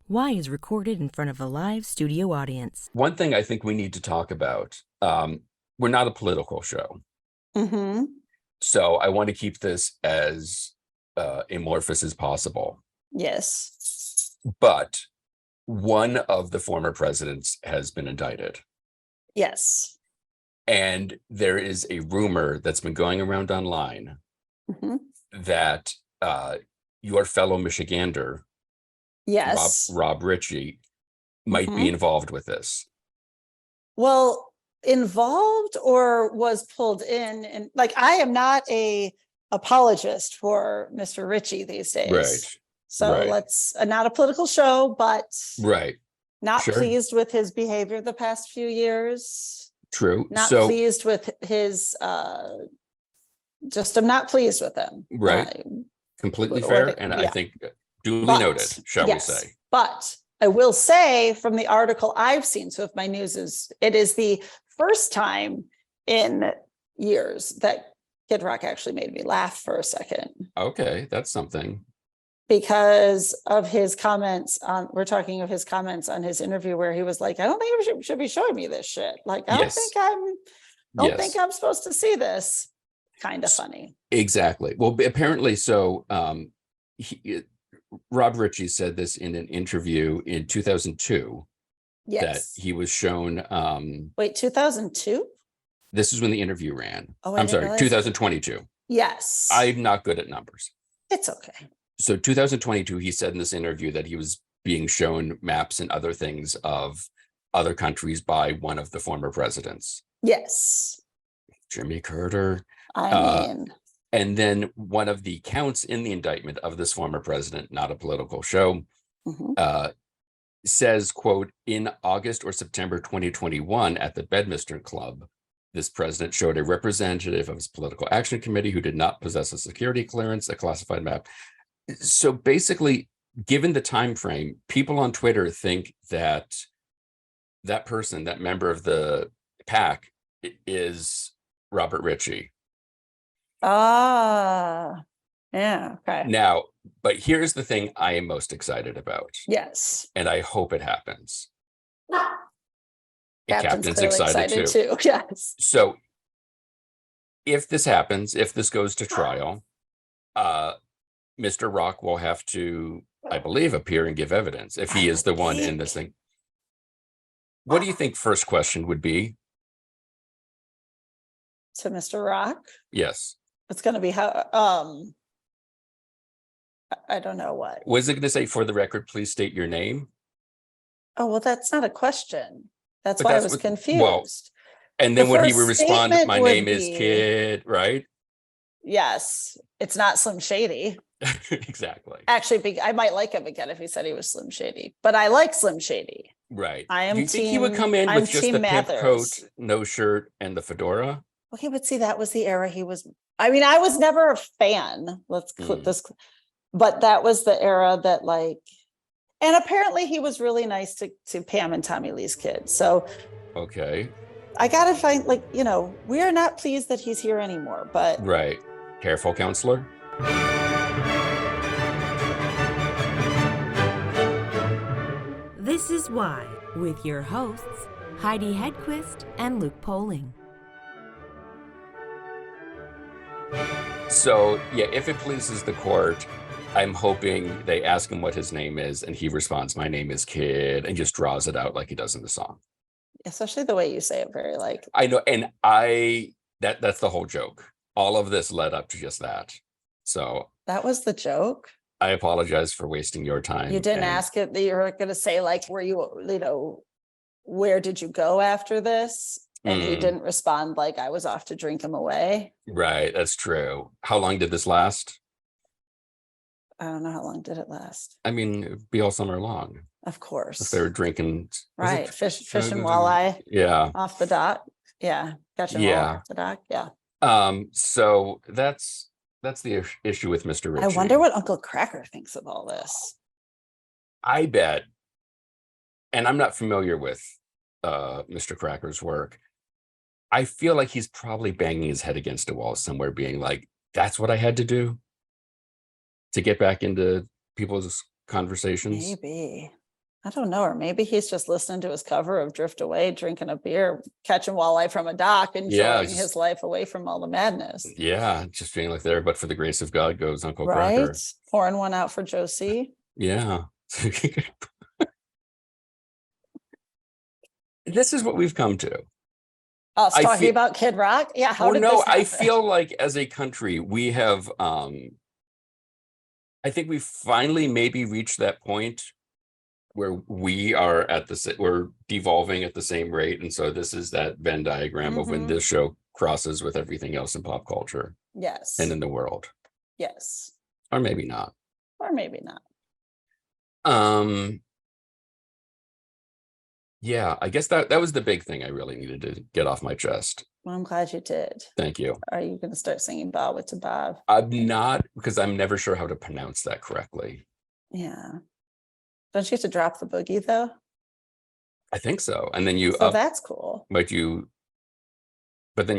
Why is recorded in front of a live studio audience. One thing I think we need to talk about, we're not a political show. Mm-hmm. So I want to keep this as amorphous as possible. Yes. But one of the former presidents has been indicted. Yes. And there is a rumor that's been going around online that your fellow Michigander, Yes. Rob Ritchie, might be involved with this. Well, involved or was pulled in, and like, I am not a apologist for Mr. Ritchie these days. Right. So Right. let's not a political show, but Right. not Sure. pleased with his behavior the past few years. True. Not So, pleased with his just I'm not pleased with him. Right. Completely or fair. the- And I yeah. think duly But, noted, shall yes, we say. But I will say from the article I've seen, so if my news is, it is the first time in years that Kid Rock actually made me laugh for a second Okay, that's something. because of his comments on, we're talking of his comments on his interview where he was like, I don't think you should be showing me this shit. Like, I don't Yes. think don't Yes. think I'm supposed to see this. Kind of funny. Exactly. Well, apparently so. Rob Ritchie said this in an interview in 2002 that Yes. he was shown. Wait, 2002? This is when the interview ran. Oh, I I'm didn't sorry, realize- 2022. Yes. I'm not good at numbers. It's okay. So 2022, he said in this interview that he was being shown maps and other things of other countries by one of the former presidents, Yes. Jimmy Carter. I mean, And then one of the counts in the indictment of this former president, not a political show, says, quote, in August or September 2021 at the Bedminster Club, this president showed a representative of his political action committee who did not possess a security clearance, a classified map. So basically, given the time frame, people on Twitter think that that person, that member of the pack, is Robert Ritchie. yeah, okay. Now, but here's the thing I am most excited about, Yes. and I hope it happens. Captain's Captain's clearly excited too. Yes. So if this happens, if this goes to trial, Mr. Rock will have to, I believe, appear and give evidence if he is the one in this thing. What do you think first question would be? To Mr. Rock, Yes. it's going to be how, I don't know what. Was it going to say, for the record, please state your name? Oh, well, that's not a question. That's But why I that's was what- confused. well, And then The would he first respond, statement my would name is be- Kid, right? Yes, it's not Slim Shady. Exactly. Actually, I might like him again if he said he was Slim Shady, but I like Slim Shady. Right. I am Do you think he would team- come in I'm with just team the pimp Mathers. coat, no shirt, and the fedora? Okay, but see, that was the era he was, I mean, I was never a fan. Let's put this, but that was the era that, like, and apparently he was really nice to Pam and Tommy Lee's kids. So Okay. I gotta find, like, we are not pleased that he's here anymore, but Right. Careful, counselor. This is Why, with your hosts, Heidi Hedquist and Luke Poling. So, yeah, if it pleases the court, I'm hoping they ask him what his name is, and he responds, my name is Kid, and just draws it out like he does in the song. especially the way you say it, very like, I know, and that's the whole joke. All of this led up to just that. So that was the joke. I apologize for wasting your time. You didn't and- ask it, that you were gonna say, like, where where did you go after this? And he didn't respond, like, I was off to drink him away. Right, that's true. How long did this last? I don't know, how long did it last? I mean, it'd be all summer long. Of If course. they were drinking. was Right, it- fishing walleye Yeah. off the dock. Yeah, catching walleye Yeah. off the dock, yeah. So that's the issue with Mr. Ritchie. I wonder what Uncle Cracker thinks of all this. I bet, and I'm not familiar with Mr. Cracker's work. I feel like he's probably banging his head against a wall somewhere, being like, that's what I had to do to get back into people's conversations. Maybe. I don't know, or maybe he's just listening to his cover of Drift Away, drinking a beer, catching walleye from a dock, enjoying his life away from all the madness. Yeah, just feeling like there, but for the grace of God goes Uncle Right? Cracker. Pouring one out for Josie. Yeah. This is what we've come to. Us talking about Kid Rock? Yeah, how did this happen? I feel like as a country, we have, I think we've finally maybe reached that point where we are we're devolving at the same rate. And so this is that Venn diagram of when this show crosses with everything else in pop culture. Yes. And in the world. Yes. Or maybe not. Or maybe not. Yeah, I guess that was the big thing I really needed to get off my chest. Well, I'm glad you did. Thank you. Are you going to start singing Bob with Bob? I'm not, because I'm never sure how to pronounce that correctly. Yeah. Don't you have to drop the boogie though? I think so. And then that's cool. But then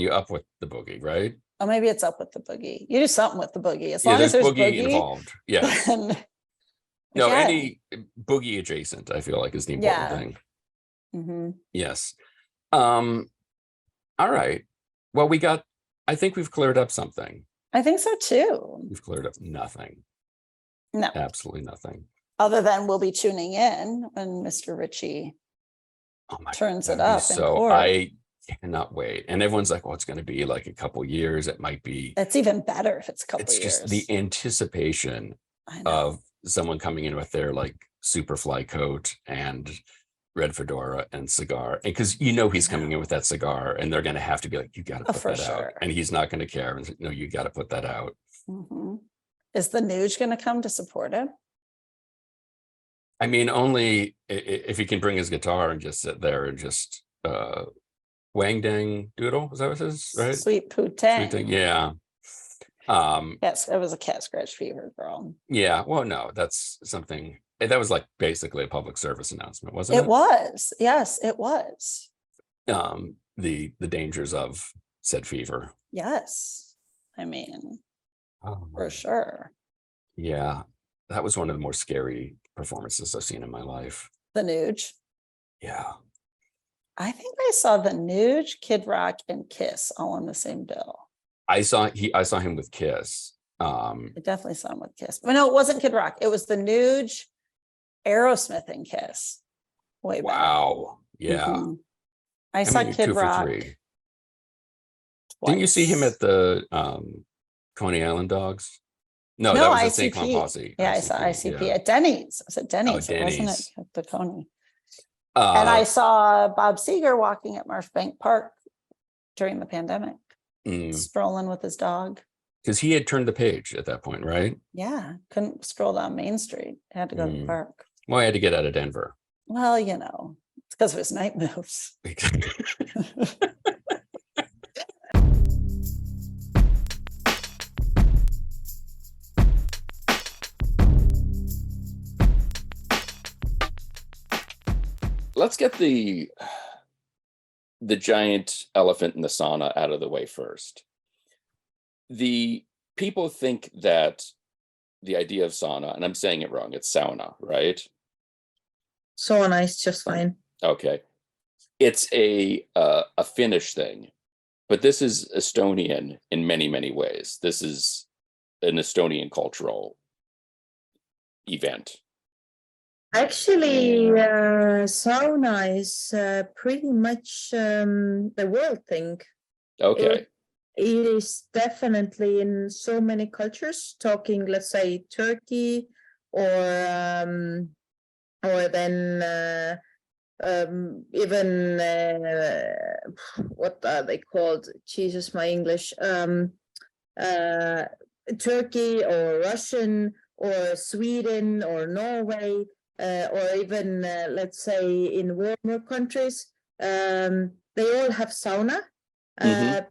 you up with the boogie, right? Oh, maybe it's up with the boogie. You do something with the boogie. As long as there's boogie involved. Yeah. No, any boogie adjacent, I feel like, is the important thing. Mm-hmm. Yes. All right. Well, I think we've cleared up something. I think so too. We've cleared up nothing. No. Absolutely nothing. Other than we'll be tuning in when Mr. Ritchie turns it up. So I cannot wait. And everyone's like, well, it's going to be like a couple years. It might be. It's even better if it's a couple years. It's just the anticipation of someone coming in with their like super fly coat and red fedora and cigar. And because he's coming in with that cigar and they're going to have to be like, you got to put that out. And he's not going to care. And no, you got to put that out. Mm-hmm. Is the Nuge going to come to support him? I mean, only if he can bring his guitar and just sit there and just wang dang doodle. Is that what it is? Right? Sweet Poo-Tang. Yeah. Yes, it was a cat scratch fever, girl. Yeah. Well, no, that's something that was like basically a public service announcement, wasn't it? It was. Yes, it was. The dangers of said fever. Yes. I mean, for sure. Yeah. That was one of the more scary performances I've seen in my life. The Nuge. Yeah. I think I saw the Nuge, Kid Rock, and Kiss all in the same bill. I saw him with Kiss. I definitely saw him with Kiss. But no, it wasn't Kid Rock. It was the Nuge, Aerosmith, and Kiss. Way back. Wow. Yeah. Mm-hmm. I saw Kid Rock. Didn't you see him at the Coney Island Dogs? No, that was the St. Clown Posse. Yeah, I saw ICP at Denny's. I was at Denny's. Denny's. It wasn't at the Coney. And I saw Bob Seger walking at Marshbank Park during the pandemic, strolling with his dog. Because he had turned the page at that point, right? Yeah, couldn't stroll down Main Street. Had to go to the park. Well, I had to get out of Denver. Well, it's because of his night moves. Let's get the giant elephant in the sauna out of the way first. The people think that the idea of sauna, and I'm saying it wrong, it's sauna, right? Sauna is just fine. Okay. It's a Finnish thing, but this is Estonian in many, many ways. This is an Estonian cultural event. Actually, sauna is pretty much the world thing. Okay. It is definitely in so many cultures, talking, let's say, Turkey, or then even what are they called? Jesus, my English. Turkey or Russian or Sweden or Norway, or even let's say in warmer countries, they all have sauna. Have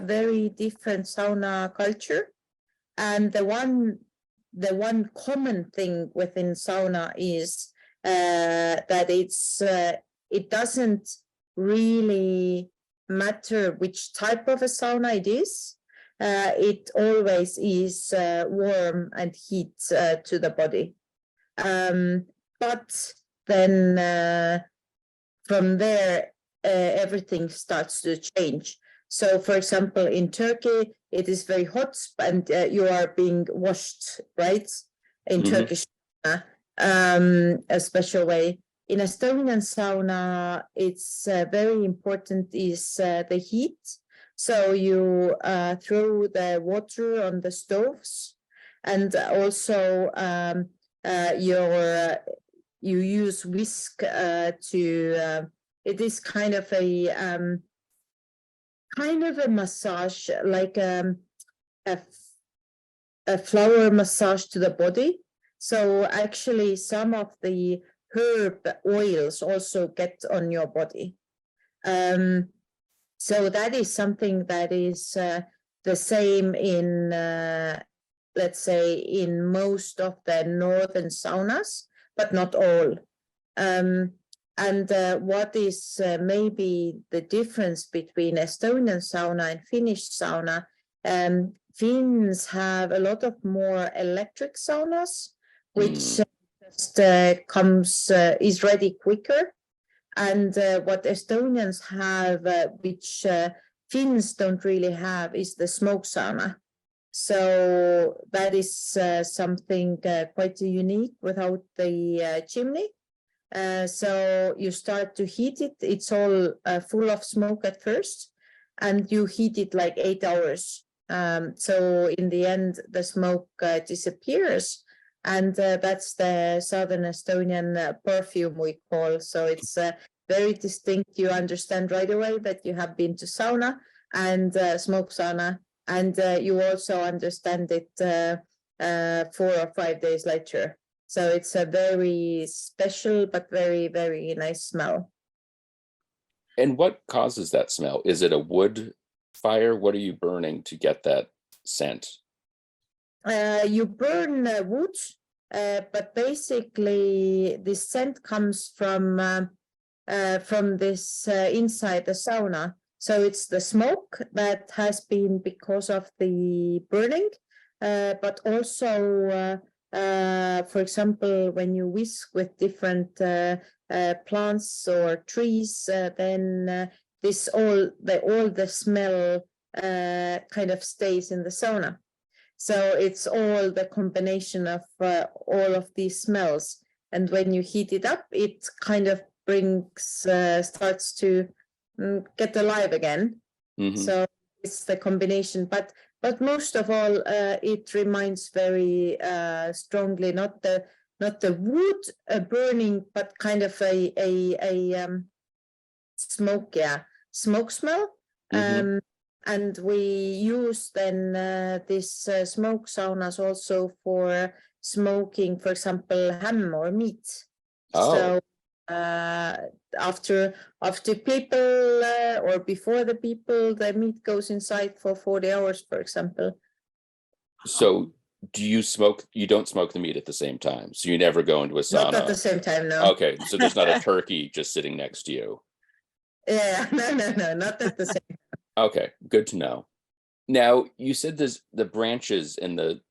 very different sauna culture, and the one common thing within sauna is that it doesn't really matter which type of a sauna it is. It always is warm and heat to the body. But then from there, everything starts to change. So, for example, in Turkey, it is very hot and you are being washed, right? In Turkish sauna, a special way. In Estonian sauna, it's very important is the heat. So you throw the water on the stoves, and also you use whisk to. It is kind of a massage, like a flower massage to the body. So actually, some of the herb oils also get on your body. So that is something that is the same in, let's say, in most of the northern saunas, but not all. And what is maybe the difference between Estonian sauna and Finnish sauna? Finns have a lot of more electric saunas, which just is ready quicker. And what Estonians have, which Finns don't really have, is the smoke sauna. So that is something quite unique without the chimney. So you start to heat it. It's all full of smoke at first, and you heat it like 8 hours. So in the end, the smoke disappears. And that's the Southern Estonian perfume we call. So it's very distinct. You understand right away that you have been to sauna and smoke sauna. And you also understand it 4 or 5 days later. So it's a very special, but very, very nice smell. And what causes that smell? Is it a wood fire? What are you burning to get that scent? You burn wood, but basically the scent comes from this inside the sauna. So it's the smoke that has been because of the burning, but also, for example, when you whisk with different plants or trees, then all the smell kind of stays in the sauna. So it's all the combination of all of these smells. And when you heat it up, it kind of starts to get alive again. So it's the combination. But most of all, it reminds very strongly not the wood burning, but kind of a smoke smell. And we use then this smoke saunas also for smoking, for example, ham or meat. So after people or before the people, the meat goes inside for 40 hours, for example. So do you smoke? You don't smoke the meat at the same time. So you never go into a sauna. Not at the same time, no. Okay, so there's not a turkey just sitting next to you. Yeah, no, not at the same time. Okay, good to know. Now, you said there's the branches and the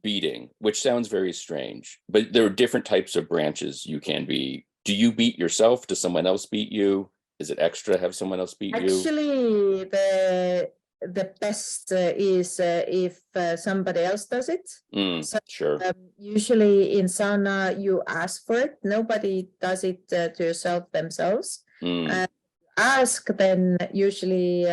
beating, which sounds very strange, but there are different types of branches you can be. Do you beat yourself? Does someone else beat you? Is it extra to have someone else beat you? Actually, the best is if somebody else does it. So, sure. Usually in sauna, you ask for it. Nobody does it to yourself themselves. Ask, then usually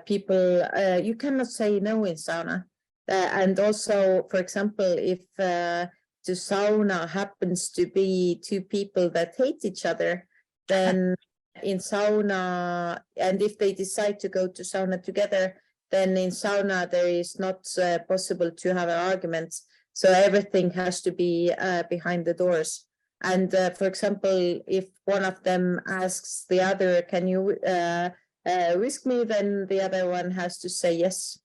people, you cannot say no in sauna. And also, for example, if the sauna happens to be 2 people that hate each other, then in sauna, and if they decide to go to sauna together, then in sauna there is not possible to have an argument. So everything has to be behind the doors. And for example, if one of them asks the other, can you whisk me, then the other one has to say yes.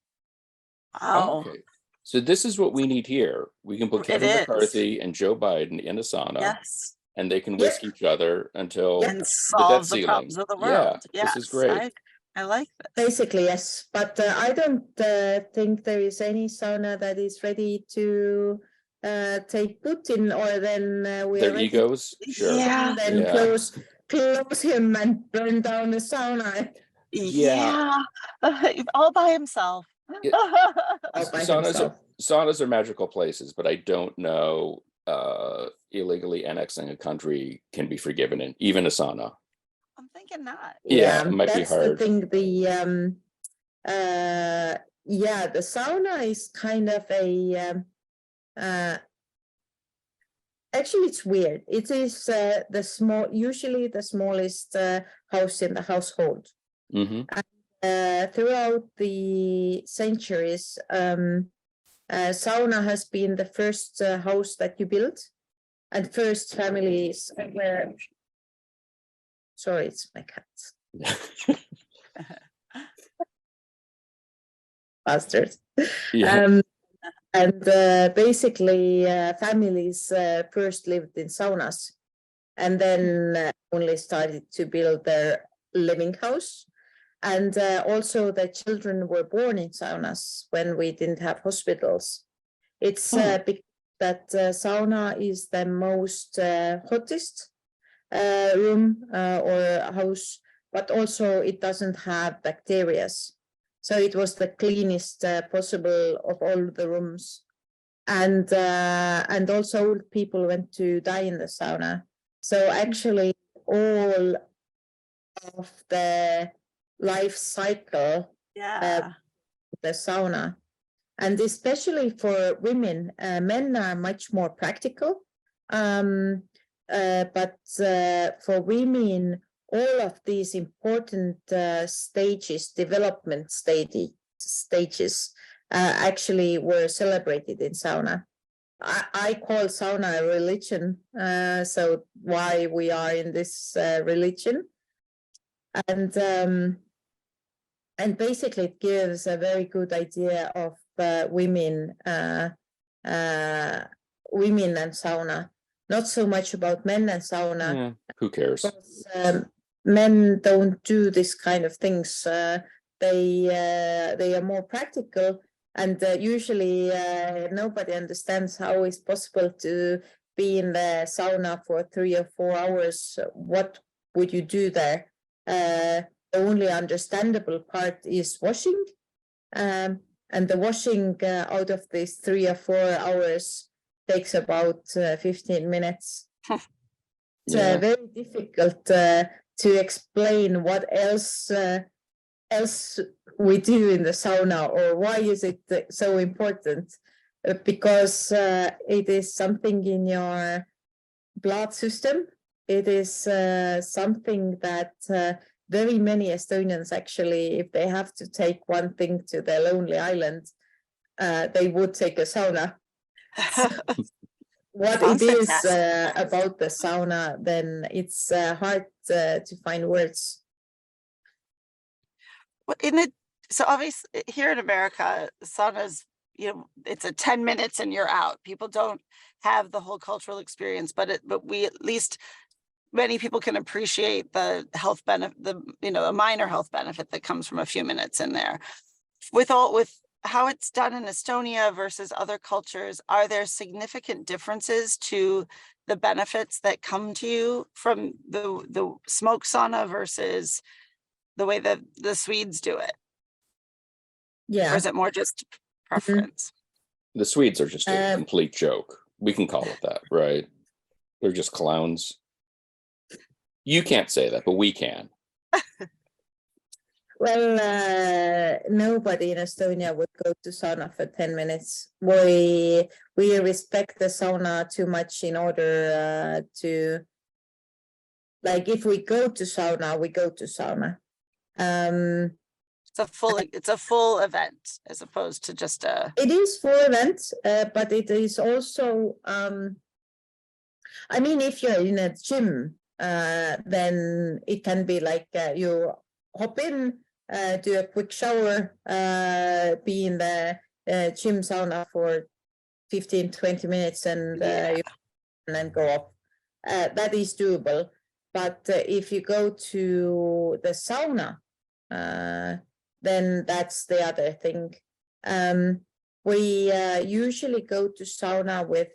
Oh, Okay. So this is what we need here. We can put Kevin McCarthy and Joe Biden in a sauna. yes. And they can whisk each other until And solve the ceiling. problems of the world. Yeah, this is great. I like this. Basically, yes. But I don't think there is any sauna that is ready to take Putin, or then we Their are ready egos, sure. Yeah. then Yeah. close him and burn down the sauna Yeah. All by himself. Yeah. all by Saunas himself. saunas are magical places, but I don't know illegally annexing a country can be forgiven in even a sauna. I'm thinking not. Yeah, it might be that's the hard. thing. The sauna is kind of a actually it's weird. It is usually the smallest house in the household. Hmm. Throughout the centuries, sauna has been the first house that you built, and first families were. Sorry, it's my cat. Bastards. Yeah. And basically, families first lived in saunas, and then only started to build their living house. And also the children were born in saunas when we didn't have hospitals. It's because that sauna is the most hottest room or house, but also it doesn't have bacteria. So it was the cleanest possible of all the rooms. And also old people went to die in the sauna. So actually all of the life cycle the sauna, and especially for women, men are much more practical, but for women all of these important development stages actually were celebrated in sauna. I call sauna a religion, so why we are in this religion. And basically it gives a very good idea of women and sauna, not so much about men and sauna. Yeah, who cares? Because, men don't do this kind of things. They are more practical, and usually nobody understands how it's possible to be in the sauna for 3 or 4 hours. What would you do there? The only understandable part is washing, and the washing out of these 3 or 4 hours takes about 15 minutes. It's very difficult to explain what else we do in the sauna, or why is it so important, because it is something in your blood system. It is something that very many Estonians actually, if they have to take one thing to their lonely island, they would take a sauna. What it is about the sauna, then it's hard to find words. Well, so obviously here in America, saunas, it's a 10 minutes and you're out. People don't have the whole cultural experience, but we at least many people can appreciate the health benefit, a minor health benefit that comes from a few minutes in there. With how it's done in Estonia versus other cultures, are there significant differences to the benefits that come to you from the smoke sauna versus the way that the Swedes do it? Yeah. Or is it more just preference? The Swedes are just a complete joke. We can call it that, right? They're just clowns. You can't say that, but we can. Well, nobody in Estonia would go to sauna for 10 minutes. We respect the sauna too much in order to, like, if we go to sauna, we go to sauna. It's a full event as opposed to just a. It is full event, but it is also. I mean, if you're in a gym, then it can be like you hop in. Do a quick shower, be in the gym sauna for 15-20 minutes and then go off. That is doable. But if you go to the sauna, then that's the other thing. we usually go to sauna with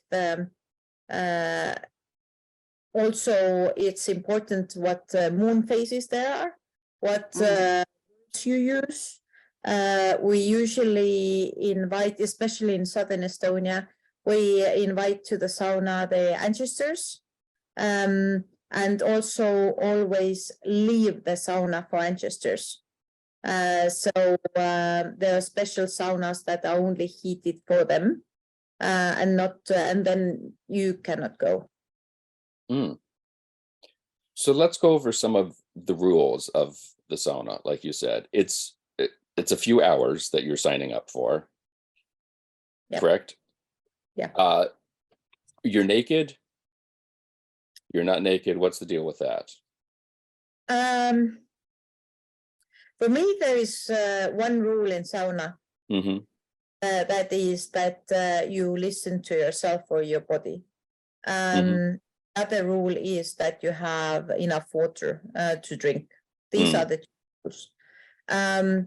also it's important what moon phases there are, what you use. We usually invite, especially in southern Estonia, we invite to the sauna the ancestors, and also always leave the sauna for ancestors. So there are special saunas that are only heated for them, and not, and then you cannot go. So let's go over some of the rules of the sauna. Like you said, it's a few hours that you're signing up for. Yep. Correct? Yeah. You're naked. You're not naked. What's the deal with that? For me, there is one rule in sauna. That is that you listen to yourself or your body. Other rule is that you have enough water to drink. These are the two rules. I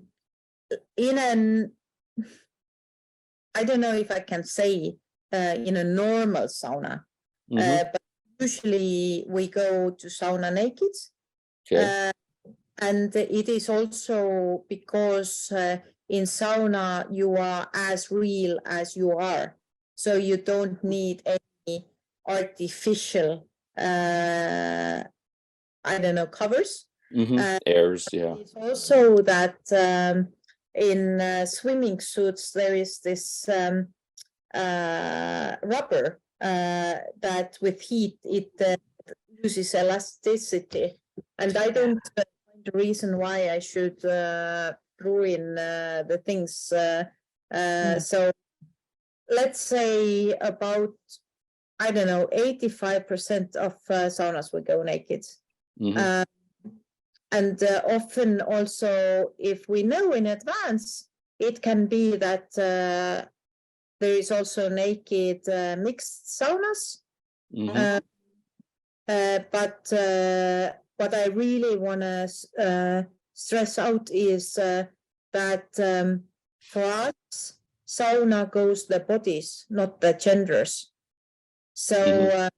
don't know if I can say in a normal sauna, but usually we go to sauna naked. Okay. And it is also because in sauna you are as real as you are, so you don't need any artificial covers. Airs. Yeah. It's also that in swimming suits there is this rubber that with heat it loses elasticity, and I don't find the reason why I should ruin the things. So let's say about 85% of saunas will go naked. And often also, if we know in advance, it can be that there is also naked mixed saunas. But what I really want to stress out is that for us, sauna goes the bodies, not the genders. So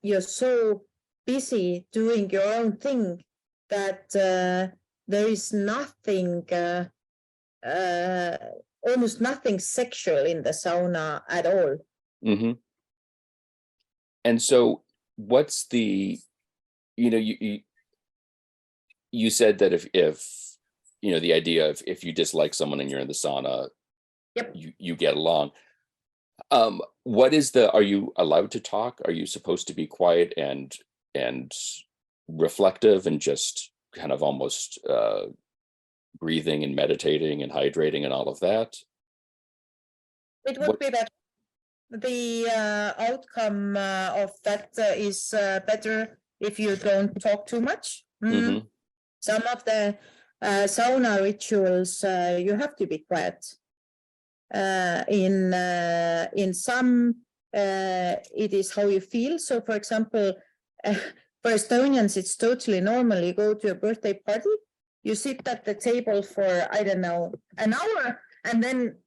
you're so busy doing your own thing that there is nothing, almost nothing sexual in the sauna at all. And so what's the, you said that if the idea of if you dislike someone and you're in the sauna, yep, you get along. What is are you allowed to talk? Are you supposed to be quiet and reflective and just kind of almost breathing and meditating and hydrating and all of that? It would be better. The outcome of that is better if you don't talk too much. Some of the sauna rituals you have to be quiet. In some it is how you feel. So for example, for Estonians it's totally normal. You go to a birthday party, you sit at the table for an hour, and then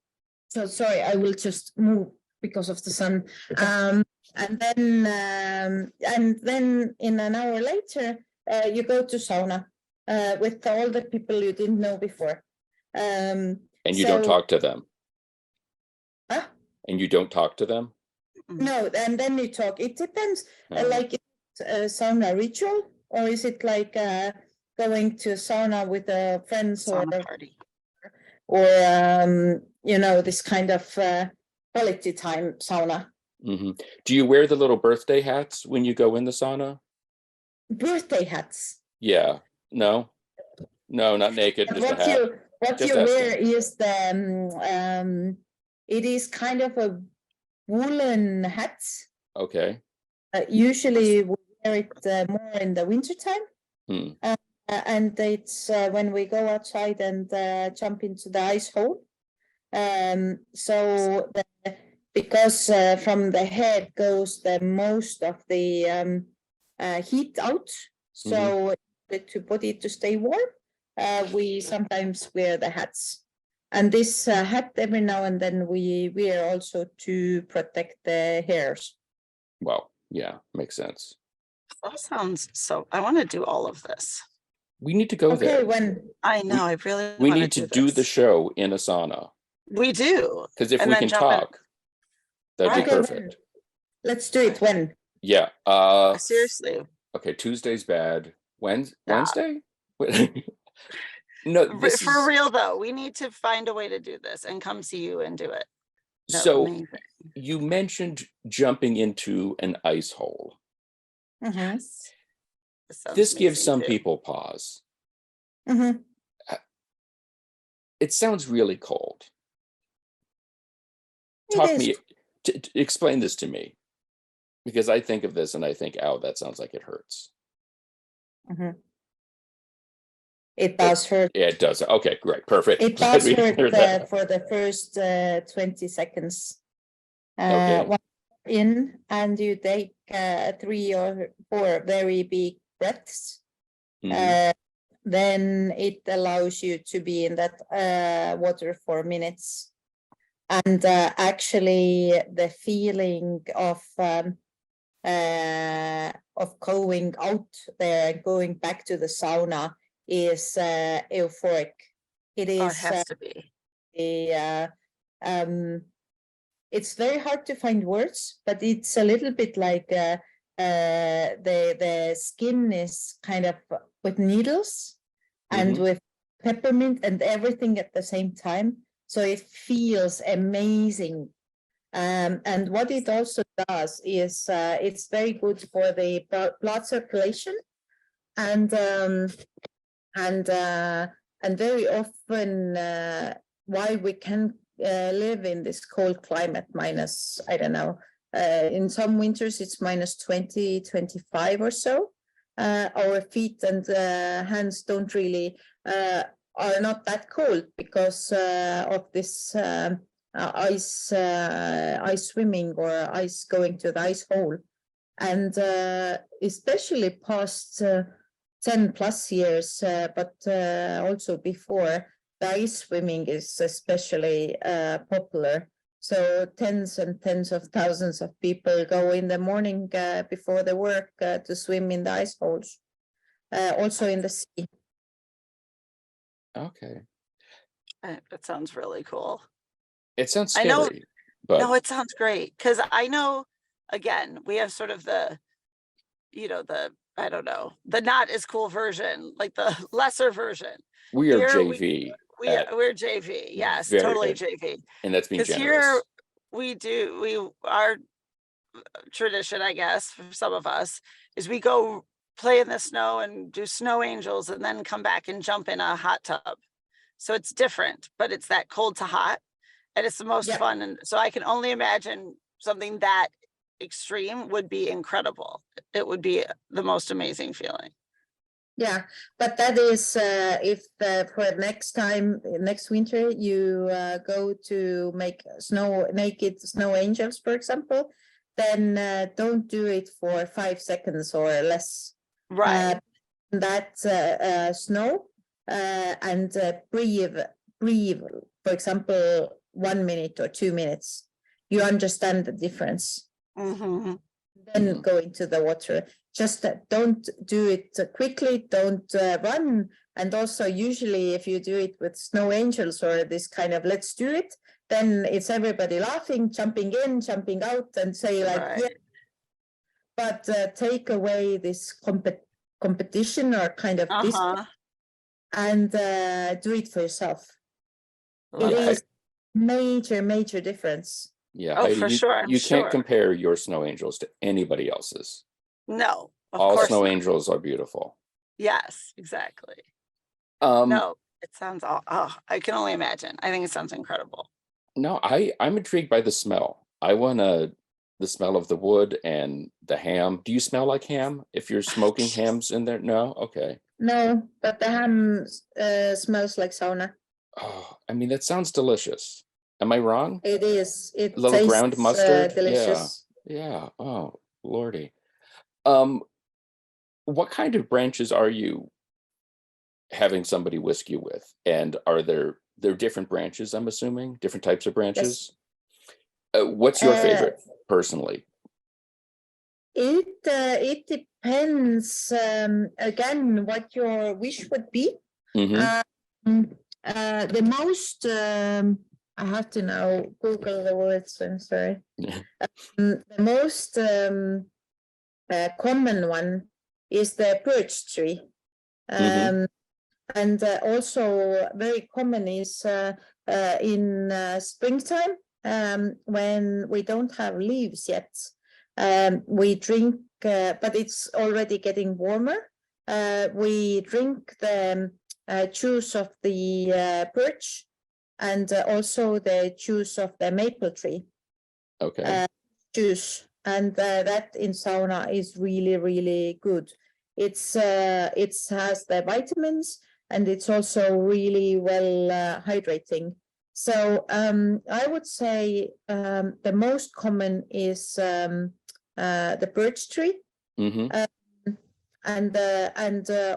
sorry, I will just move because of the sun. And then in an hour later you go to sauna with all the people you didn't know before. And you don't talk to them. Huh? And you don't talk to them? No, and then you talk. It depends. Like sauna ritual, or is it like going to sauna with friends sauna party, or this kind of quality time sauna? Do you wear the little birthday hats when you go in the sauna? Birthday hats? Yeah. No, not naked. Just what a hat. What you wear is the it is kind of a woolen hat. Okay. Usually we wear it more in the wintertime. And it's when we go outside and jump into the ice hole. Because from the head goes the most of the heat out. So to body to stay warm, we sometimes wear the hats. And this hat every now and then we wear also to protect the hairs. Well, yeah, makes sense. That sounds so. I want to do all of this. We need to go Okay, there. when I know. I really We want need to do do the this. show in a sauna. We do. Because if And we then can jump in. talk, that'd be Right. perfect. let's do it when. Yeah. Seriously. Okay, Tuesday's bad. Yeah. Wednesday? No, this For is real though, we need to find a way to do this and come see you and do it. That's so amazing. you mentioned jumping into an ice hole. Yes. This gives some people pause. Mhm. It sounds really cold. It is. Explain this to me, because I think of this and I think, oh, that sounds like it hurts. Mhm. It does hurt. Yeah, it does. Okay, great, perfect. It Glad does we hurt cleared that. for the first 20 seconds. Okay. When you're in and you take 3 or 4 very big breaths, Mhm. then it allows you to be in that water for minutes. And actually, the feeling of going out there and going back to the sauna is euphoric. It Oh, it is has to be. it's very hard to find words, but it's a little bit like the skin is kind of with needles and Mhm. with peppermint and everything at the same time. So it feels amazing. And what it also does is it's very good for the blood circulation, and very often why we can live in this cold climate minus, I don't know, in some winters it's minus 20, 25 or so. Our feet and hands don't really are not that cold because of this ice swimming or ice going to the ice hole. And especially past 10 plus years, but also before, the ice swimming is especially popular. So tens and tens of thousands of people go in the morning before the work to swim in the ice holes, also in the sea. Okay. That sounds really cool. It sounds I know. scary, but No, it sounds great because I know. Again, we have sort of the, I don't know, the not as cool version, like the lesser version. we are Here JV, we're JV. Yes, very totally good. JV. And that's being Because generous. here our tradition, I guess, for some of us, is we go play in the snow and do snow angels and then come back and jump in a hot tub. So it's different, but it's that cold to hot, and it's the most Yeah. fun. And so I can only imagine something that extreme would be incredible. It would be the most amazing feeling. Yeah, but that is if for next winter you go to make naked snow angels, for example, then don't do it for 5 seconds or less. Right. That snow and breathe, for example, 1 minute or 2 minutes. You understand the difference. Mhm. Then go into the water. Just don't do it quickly, don't run. And also usually if you do it with snow angels or this kind of let's do it, then it's everybody laughing, jumping in, jumping out and say like, Right. yeah. But take away this competition or kind of this and do it for yourself. Love It it. is major difference. Yeah, Oh, Heidi, for sure. I'm you can't sure. compare your snow angels to anybody else's. No, of All course snow not. angels are beautiful. Yes, exactly. No, No, it sounds I can only imagine. I think it sounds incredible. I'm intrigued by the smell. I want the smell of the wood and the ham. Do you smell like ham if you're smoking hams in there? No? Okay. No, but the ham smells like sauna. Oh, I mean, that sounds delicious. Am I wrong? It is. It A little ground tastes mustard? delicious. Yeah. Oh, Lordy. What kind of branches are you having somebody whisk you with? And are there there are different branches, I'm assuming, different types of branches. What's your favorite personally? It depends again what your wish would be. The most I have to now Google the words. I'm sorry. The most common one is the birch tree, and also very common is in springtime when we don't have leaves yet. We drink, but it's already getting warmer. We drink the juice of the birch and also the juice of the maple tree. Okay. Juice, and that in sauna is really, really good. It has the vitamins, and it's also really well hydrating. So I would say the most common is the birch tree, and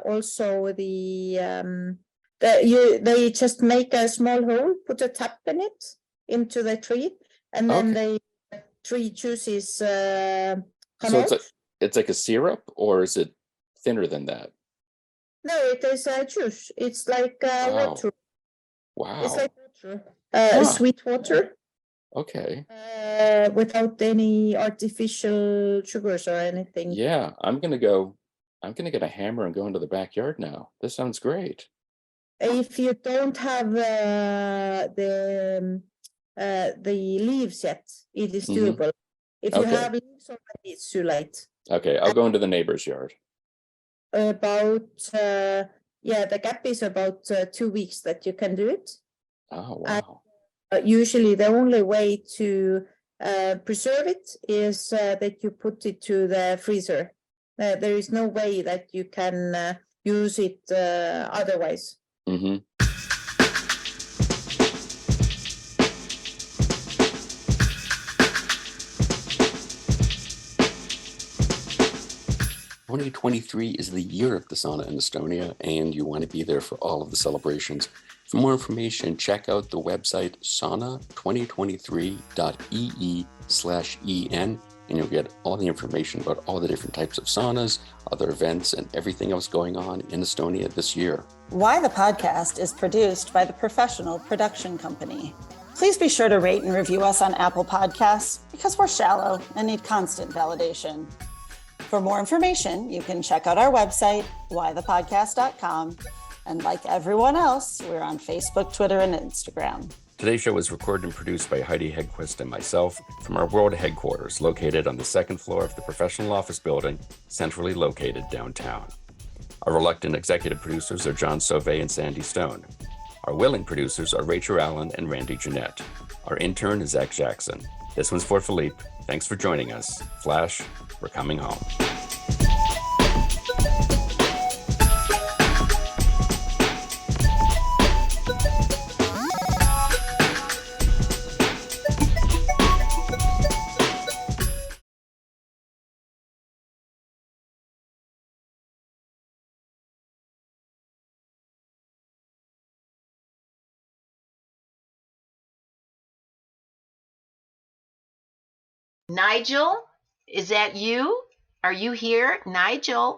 also they just make a small hole, put a tap in it into the tree, and then the tree juices come out. It's like a syrup, or is it thinner than that? No, it is a juice. It's like water. Wow. It's like water, sweet water. Okay. Without any artificial sugars or anything. Yeah, I'm gonna get a hammer and go into the backyard now. This sounds great. If you don't have the leaves yet, it is doable. If you have leaves already, it's too late. Okay, I'll go into the neighbor's yard. About the gap is about 2 weeks that you can do it. Oh wow. Usually the only way to preserve it is that you put it to the freezer. There is no way that you can use it otherwise. 2023 is the year of the sauna in Estonia, and you want to be there for all of the celebrations. For more information, check out the website sauna2023.ee/en, and you'll get all the information about all the different types of saunas, other events, and everything else going on in Estonia this year. Why the Podcast is produced by the Professional Production Company. Please be sure to rate and review us on Apple Podcasts because we're shallow and need constant validation. For more information, you can check out our website, whythepodcast.com. And like everyone else, we're on Facebook, Twitter, and Instagram. Today's show was recorded and produced by Heidi Hedquist and myself from our world headquarters, located on the second floor of the professional office building, centrally located downtown. Our reluctant executive producers are John Sauvé and Sandy Stone. Our willing producers are Rachel Allen and Randy Jeanette. Our intern is Zach Jackson. This one's for Philippe. Thanks for joining us. Flash, we're coming home. Nigel, is that you? Are you here, Nigel?